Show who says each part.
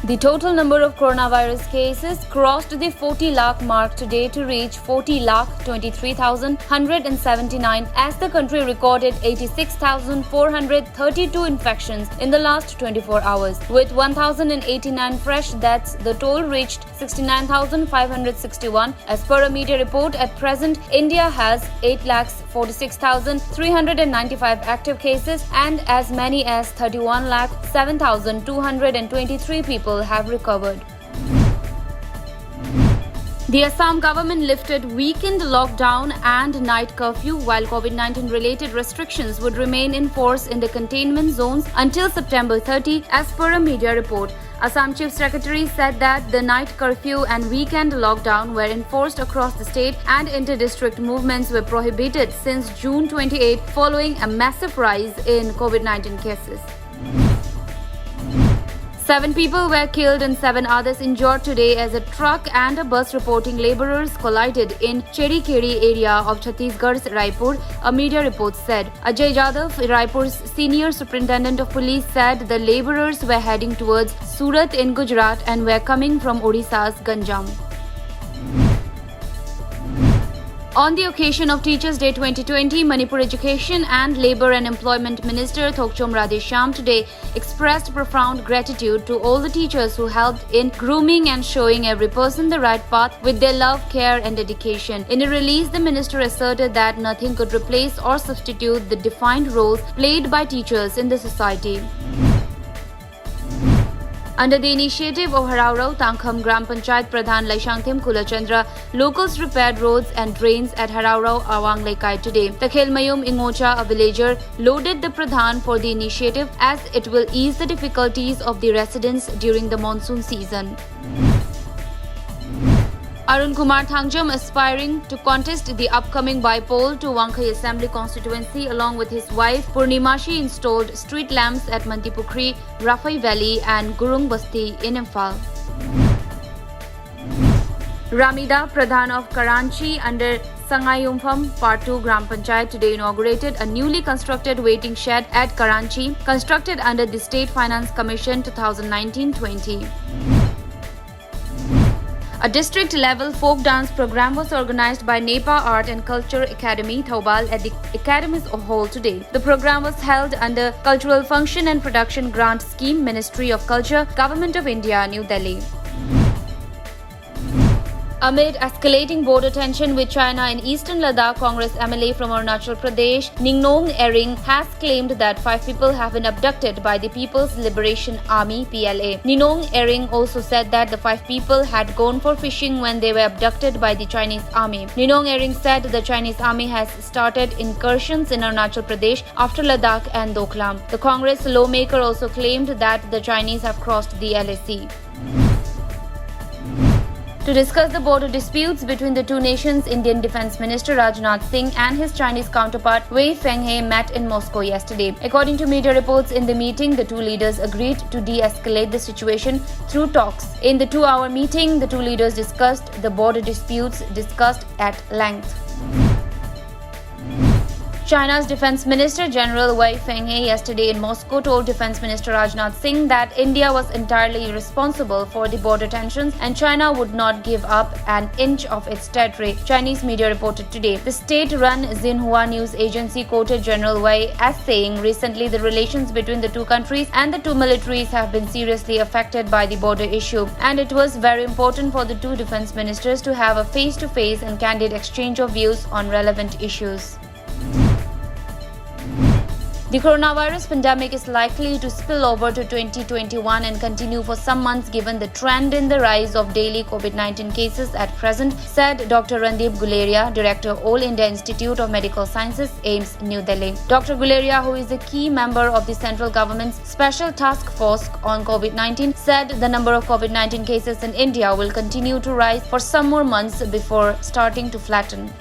Speaker 1: The total number of coronavirus cases crossed the 40 lakh mark today to reach 40,23,179 as the country recorded 86,432 infections in the last 24 hours. With 1,089 fresh deaths, the toll reached 69,561. As per a media report, at present, India has 8,46,395 active cases and as many as 31,07,223 people have recovered. The Assam government lifted weekend lockdown and night curfew, while COVID-19 related restrictions would remain in force in the containment zones until September 30, as per a media report. Assam Chief Secretary said that the night curfew and weekend lockdown were enforced across the state and inter-district movements were prohibited since June 28 following a massive rise in COVID-19 cases. 7 people were killed and 7 others injured today as a truck and a bus reporting laborers collided in Cherikeri area of Chhattisgarh's Raipur, a media report said. Ajay Jadhav, Raipur's senior superintendent of police, said the laborers were heading towards Surat in Gujarat and were coming from Odisha's Ganjam. On the occasion of Teachers' Day 2020, Manipur Education and Labour and Employment Minister Thokchom Radhesham today expressed profound gratitude to all the teachers who helped in grooming and showing every person the right path with their love, care and dedication. In a release, the minister asserted that nothing could replace or substitute the defined roles played by teachers in the society. Under the initiative of Haraurau Tangkham Gram Panchayat Pradhan Laishangthim Kulachandra, locals repaired roads and drains at Haraurau Awang Laikai today. Takhel Mayum Ingocha, a villager, loaded the Pradhan for the initiative as it will ease the difficulties of the residents during the monsoon season. Arun Kumar Thangjam, aspiring to contest the upcoming by-poll to Wankhai Assembly constituency along with his wife Purnimashi, installed street lamps at Mantipukri, Rafai Valley and Gurung Basti in Imphal. Ramida, Pradhan of Karanchi under Sangayumpham Part 2 Gram Panchayat, today inaugurated a newly constructed waiting shed at Karanchi, constructed under the State Finance Commission 2019-20. A district-level folk dance program was organized by Nepa Art and Culture Academy, Thoubal, at the Academy's hall today. The program was held under Cultural Function and Production Grant Scheme, Ministry of Culture, Government of India, New Delhi. Amid escalating border tension with China in eastern Ladakh, Congress MLA from Arunachal Pradesh, Ningnong Ering, has claimed that 5 people have been abducted by the People's Liberation Army (PLA). Ningnong Ering also said that the 5 people had gone for fishing when they were abducted by the Chinese army. Ningnong Ering said the Chinese army has started incursions in Arunachal Pradesh after Ladakh and Doklam. The Congress lawmaker also claimed that the Chinese have crossed the LAC. To discuss the border disputes between the two nations, Indian Defence Minister Rajnath Singh and his Chinese counterpart Wei Fenghe met in Moscow yesterday. According to media reports, in the meeting, the two leaders agreed to de-escalate the situation through talks. In the 2-hour meeting, the two leaders discussed the border disputes at length. China's Defense Minister General Wei Fenghe yesterday in Moscow told Defense Minister Rajnath Singh that India was entirely responsible for the border tensions and China would not give up an inch of its territory, Chinese media reported today. The state-run Xinhua news agency quoted General Wei as saying recently the relations between the two countries and the two militaries have been seriously affected by the border issue, and it was very important for the two defense ministers to have a face-to-face and candid exchange of views on relevant issues. The coronavirus pandemic is likely to spill over to 2021 and continue for some months given the trend in the rise of daily COVID-19 cases at present, said Dr. Randeep Guleria, Director, All India Institute of Medical Sciences, AIIMS, New Delhi. Dr. Guleria, who is a key member of the central government's Special Task Force on COVID-19, said the number of COVID-19 cases in India will continue to rise for some more months before starting to flatten.